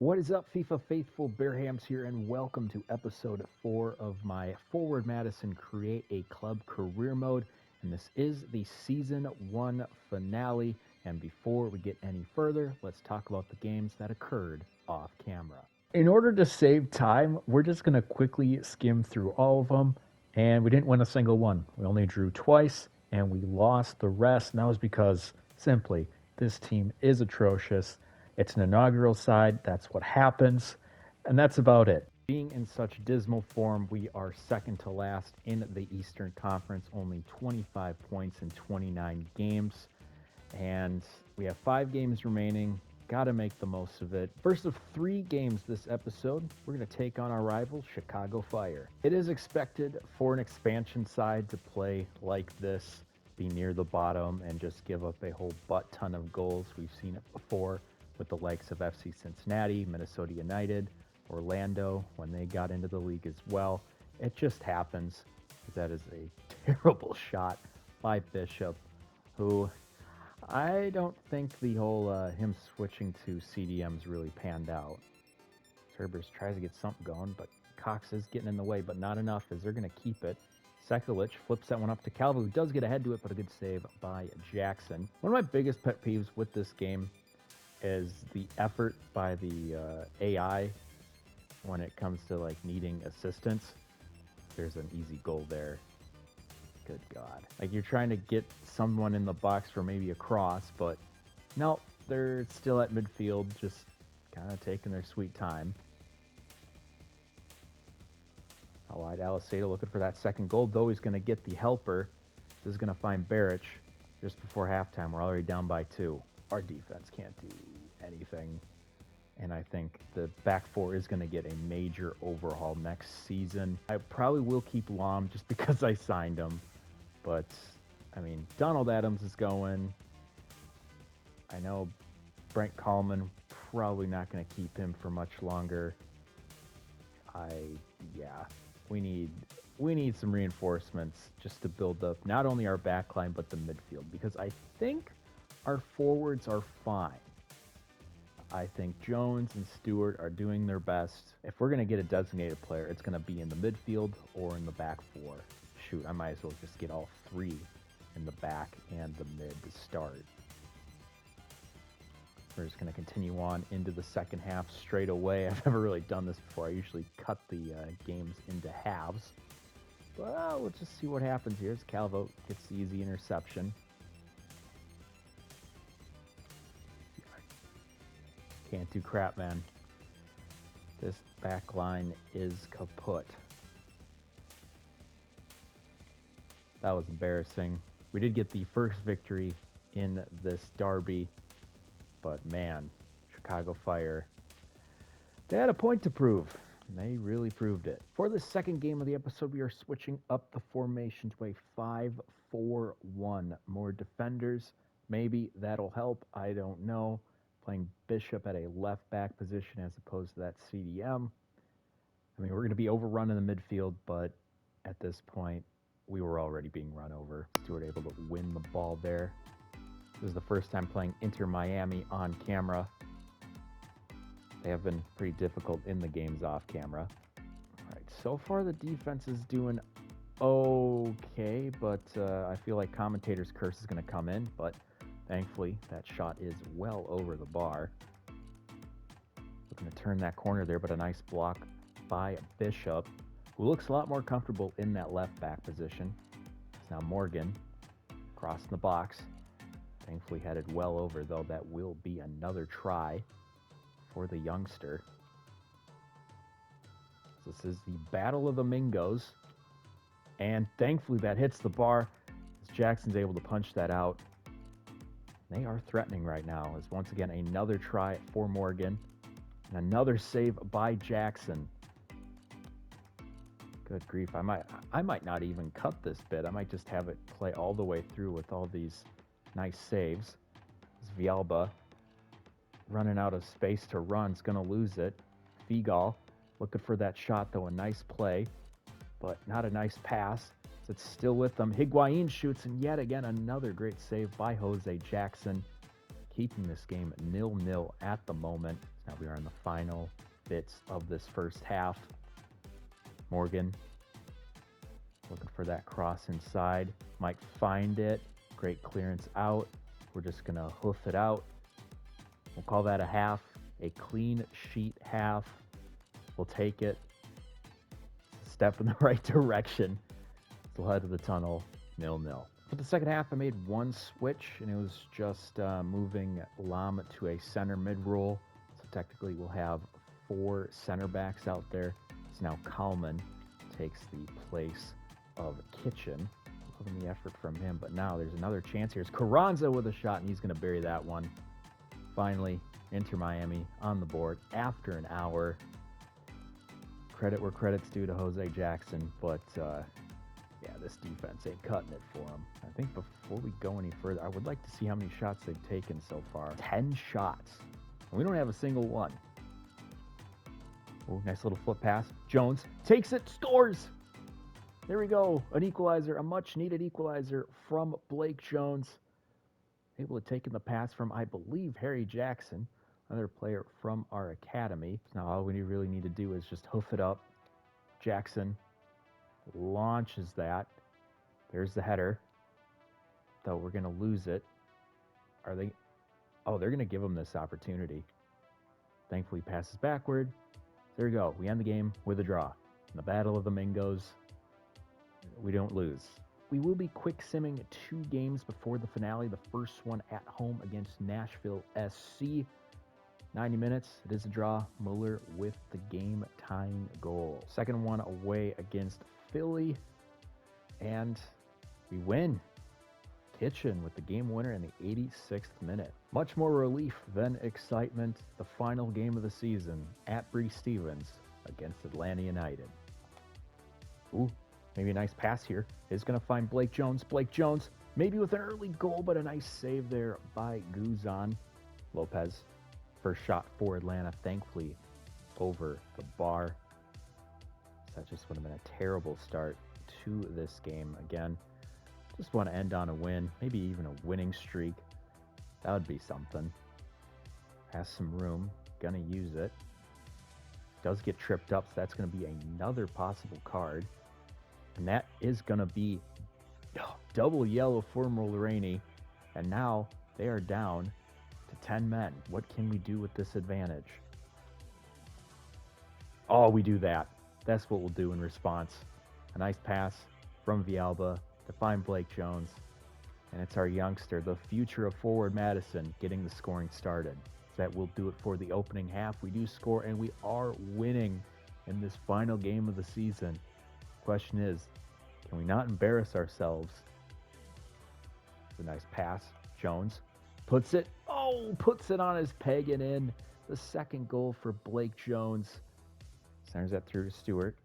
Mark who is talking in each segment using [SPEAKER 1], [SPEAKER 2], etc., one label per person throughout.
[SPEAKER 1] What is up, FIFA faithful? Bearhamms here, and welcome to episode 4 of my Forward Madison Create a Club career mode. And this is the season 1 finale. And before we get any further, let's talk about the games that occurred off camera. In order to save time, we're just going to quickly skim through all of them. And we didn't win a single one. We only drew twice, and we lost the rest. And that was because, simply, this team is atrocious. It's an inaugural side. That's what happens. And that's about it. Being in such dismal form, we are second to last in the Eastern Conference, only 25 points in 29 games. And we have 5 games remaining. Got to make the most of it. First of 3 games this episode, we're going to take on our rival, Chicago Fire. It is expected for an expansion side to play like this, be near the bottom, and just give up a whole butt ton of goals. We've seen it before with the likes of FC Cincinnati, Minnesota United, Orlando, when they got into the league as well. It just happens. That is a terrible shot by Bishop, who I don't think the whole him switching to CDM's really panned out. Cerberus tries to get something going, but Cox is getting in the way, but not enough as they're going to keep it. Sekulic flips that one up to Calvo, who does get ahead to it, but a good save by Jackson. One of my biggest pet peeves with this game is the effort by the AI when it comes to like needing assistance. There's an easy goal there. Good God. Like you're trying to get someone in the box for maybe a cross, but no, they're still at midfield, just kind of taking their sweet time. Allied Aliseda looking for that second goal, though he's going to get the helper. This is going to find Baric just before halftime. We're already down by 2. Our defense can't do anything, and I think the back 4 is going to get a major overhaul next season. I probably will keep Lam just because I signed him, but I mean, Donald Adams is going. I know Brent Kallman, probably not going to keep him for much longer. We need some reinforcements just to build up not only our back line but the midfield, because I think our forwards are fine. I think Jones and Stewart are doing their best. If we're going to get a designated player, it's going to be in the midfield or in the back 4. Shoot, I might as well just get all 3 in the back and the mid to start. We're just going to continue on into the second half straight away. I've never really done this before. I usually cut the games into halves. But let's just see what happens here as Calvo gets the easy interception. Can't do crap, man. This back line is kaput. That was embarrassing. We did get the first victory in this derby, but man, Chicago Fire, they had a point to prove, and they really proved it. For the second game of the episode, we are switching up the formation to a 5-4-1. More defenders, maybe that'll help, I don't know. Playing Bishop at a left back position as opposed to that CDM. I mean, we're going to be overrun in the midfield, but at this point, we were already being run over. Stewart able to win the ball there. This is the first time playing Inter Miami on camera. They have been pretty difficult in the games off camera. All right, so far the defense is doing okay, but I feel like commentator's curse is going to come in, but thankfully, that shot is well over the bar. Looking to turn that corner there, but a nice block by Bishop, who looks a lot more comfortable in that left back position. It's now Morgan crossing the box. Thankfully headed well over, though. That will be another try for the youngster. This is the Battle of the Mingos. And thankfully that hits the bar as Jackson's able to punch that out. They are threatening right now as once again another try for Morgan and another save by Jackson. Good grief, I might not even cut this bit. I might just have it play all the way through with all these nice saves. This Villalba running out of space to run, is going to lose it. Figal looking for that shot, though, a nice play, but not a nice pass. It's still with them. Higuain shoots, and yet again another great save by Jose Jackson. keeping this game 0-0 at the moment. Now we are in the final bits of this first half. Morgan looking for that cross inside. Might find it. Great clearance out. We're just going to hoof it out. We'll call that a half. A clean sheet half. We'll take it. It's a step in the right direction. Still head to the tunnel. 0-0. For the second half, I made one switch, and it was just moving Lam to a center mid role. So technically, we'll have 4 center backs out there. So now Kalman takes the place of Kitchen. Loving the effort from him, but now there's another chance here. It's Carranza with a shot, and he's going to bury that one. Finally, Inter Miami on the board after an hour. Credit where credit's due to Jose Jackson, but yeah, this defense ain't cutting it for him. I think before we go any further, I would like to see how many shots they've taken so far. 10 shots. And we don't have a single one. Oh, nice little flip pass. Jones takes it, scores! There we go. An equalizer, a much-needed equalizer from Blake Jones. Able to take in the pass from, I believe, Harry Jackson, another player from our academy. Now all we really need to do is just hoof it up. Jackson launches that. There's the header. Though we're going to lose it. Are they? Oh, they're going to give him this opportunity. Thankfully, passes backward. There we go. We end the game with a draw. In the Battle of the Mingos, we don't lose. We will be quick simming 2 games before the finale. The first one at home against Nashville SC. 90 minutes. It is a draw. Muller with the game-tying goal. Second one away against Philly. And we win. Kitchen with the game winner in the 86th minute. Much more relief than excitement. The final game of the season at Bree Stevens against Atlanta United. Ooh, maybe a nice pass here. Is going to find Blake Jones. Blake Jones, maybe with an early goal, but a nice save there by Guzan. Lopez, first shot for Atlanta, thankfully over the bar. That just would have been a terrible start to this game. Again, just want to end on a win, maybe even a winning streak. That would be something. Has some room, gonna use it. Does get tripped up, so that's gonna be another possible card. And that is gonna be double yellow for Mulroney. And now they are down to 10 men. What can we do with this advantage? Oh, we do that. That's what we'll do in response. A nice pass from Villalba to find Blake Jones. And it's our youngster, the future of Forward Madison, getting the scoring started. That will do it for the opening half. We do score, and we are winning in this final game of the season. Question is, can we not embarrass ourselves? It's a nice pass. Jones puts it. Oh, puts it on his peg and in. The second goal for Blake Jones. Centers that through to Stewart.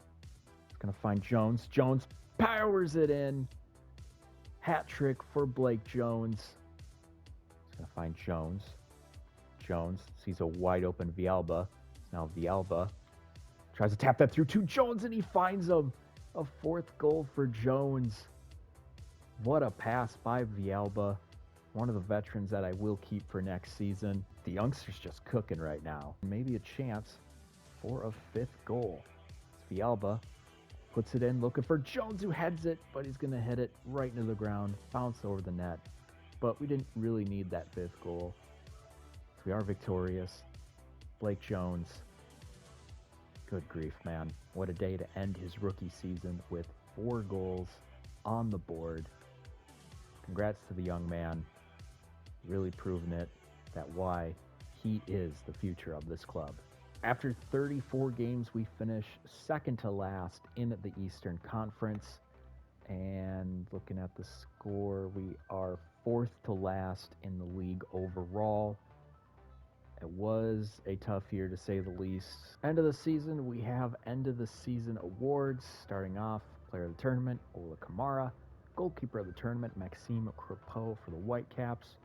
[SPEAKER 1] He's going to find Jones. Jones powers it in. Hat trick for Blake Jones. He's going to find Jones. Jones sees a wide open Villalba. Now Villalba tries to tap that through to Jones, and he finds him. A 4th goal for Jones. What a pass by Villalba. One of the veterans that I will keep for next season. The youngster's just cooking right now. Maybe a chance for a 5th goal. It's Villalba. Puts it in, looking for Jones, who heads it, but he's going to hit it right into the ground. Bounce over the net. But we didn't really need that 5th goal. So we are victorious. Blake Jones. Good grief, man. What a day to end his rookie season with 4 goals on the board. Congrats to the young man. Really proving it that why he is the future of this club. After 34 games, we finish second to last in the Eastern Conference. And looking at the score, we are 4th to last in the league overall. It was a tough year, to say the least. End of the season, we have end of the season awards. Starting off, player of the tournament, Ola Kamara. Goalkeeper of the tournament, Maxime Crepeau for the Whitecaps.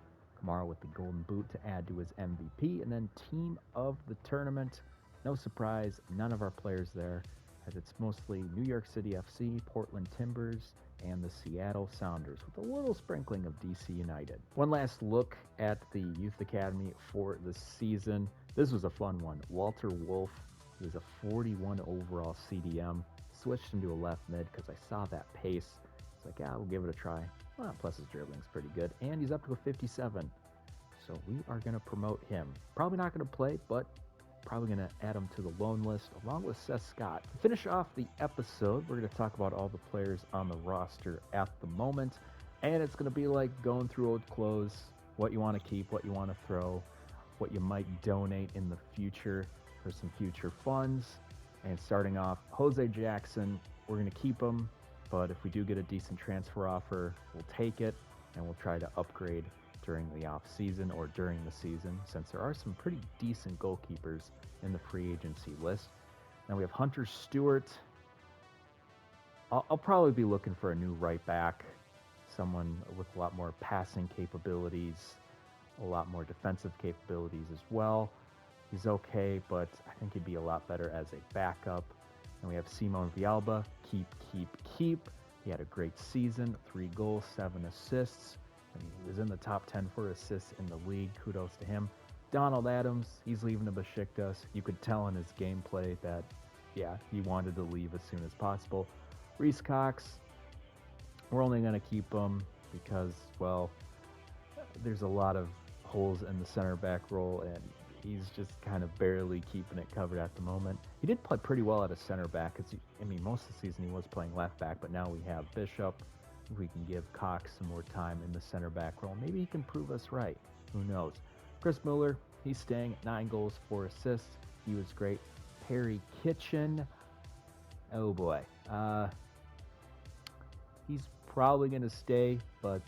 [SPEAKER 1] Kamara with the golden boot to add to his MVP. And then team of the tournament, no surprise, none of our players there. as it's mostly New York City FC, Portland Timbers, and the Seattle Sounders, with a little sprinkling of DC United. One last look at the Youth Academy for the season. This was a fun one. Walter Wolf, he was a 41 overall CDM. Switched him to a left mid because I saw that pace. It's like, yeah, we'll give it a try. Well, plus his dribbling's pretty good, and he's up to a 57. So we are going to promote him. Probably not going to play, but probably going to add him to the loan list along with Seth Scott. To finish off the episode, we're going to talk about all the players on the roster at the moment, and it's going to be like going through old clothes, what you want to keep, what you want to throw, what you might donate in the future for some future funds. And starting off, Jose Jackson, we're going to keep him, but if we do get a decent transfer offer, we'll take it, and we'll try to upgrade during the off season or during the season, since there are some pretty decent goalkeepers in the free agency list. Now we have Hunter Stewart. I'll probably be looking for a new right back, someone with a lot more passing capabilities, a lot more defensive capabilities as well. He's okay, but I think he'd be a lot better as a backup. And we have Simon Villalba. Keep. He had a great season, 3 goals, 7 assists. And he was in the top 10 for assists in the league. Kudos to him. Donald Adams, he's leaving to Besiktas. You could tell in his gameplay that, yeah, he wanted to leave as soon as possible. Reece Cox, we're only going to keep him because, well, there's a lot of holes in the center back role, and he's just kind of barely keeping it covered at the moment. He did play pretty well at a center back. Most of the season he was playing left back, but now we have Bishop. If we can give Cox some more time in the center back role, maybe he can prove us right. Who knows? Chris Mueller, he's staying at 9 goals, 4 assists. He was great. Perry Kitchen, oh boy. He's probably going to stay, but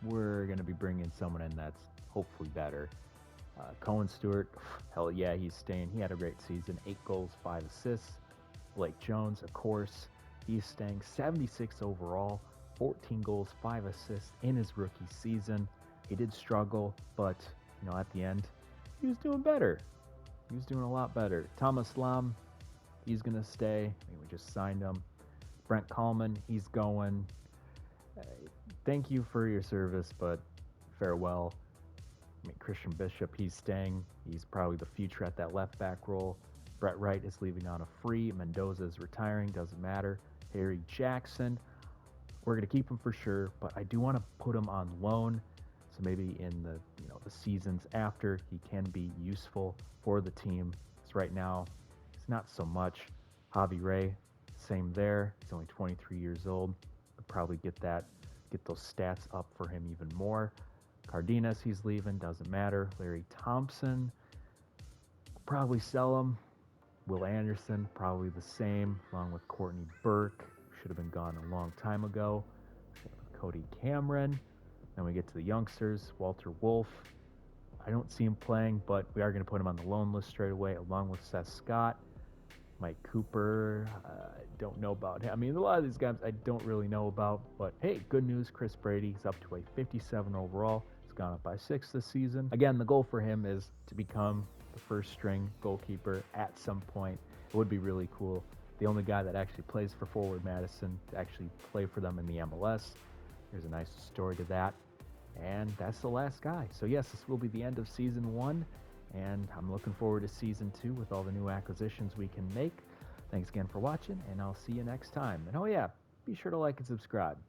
[SPEAKER 1] we're going to be bringing someone in that's hopefully better. Cohen Stewart, hell yeah, he's staying. He had a great season. 8 goals, 5 assists. Blake Jones, of course, he's staying. 76 overall. 14 goals, 5 assists in his rookie season. He did struggle, but at the end, he was doing better. He was doing a lot better. Thomas Lam, he's going to stay. We just signed him. Brent Kallman, he's going. Thank you for your service, but farewell. Christian Bishop, he's staying. He's probably the future at that left back role. Brett Wright is leaving on a free. Mendoza is retiring. Doesn't matter. Harry Jackson, we're going to keep him for sure, but I do want to put him on loan. So maybe in the the seasons after, he can be useful for the team. So right now, it's not so much. Javi Ray, same there. He's only 23 years old. Could probably get those stats up for him even more. Cardenas, he's leaving. Doesn't matter. Larry Thompson, probably sell him. Will Anderson, probably the same, along with Courtney Burke. Should have been gone a long time ago. Cody Cameron. Then we get to the youngsters. Walter Wolf. I don't see him playing, but we are going to put him on the loan list straight away, along with Seth Scott. Mike Cooper, I don't know about him. A lot of these guys I don't really know about, but hey, good news. Chris Brady is up to a 57 overall. He's gone up by 6 this season. Again, the goal for him is to become the first string goalkeeper at some point. It would be really cool. The only guy that actually plays for Forward Madison to actually play for them in the MLS. There's a nice story to that. And that's the last guy. So yes, this will be the end of season 1. And I'm looking forward to season 2 with all the new acquisitions we can make. Thanks again for watching, and I'll see you next time. And oh yeah, be sure to like and subscribe.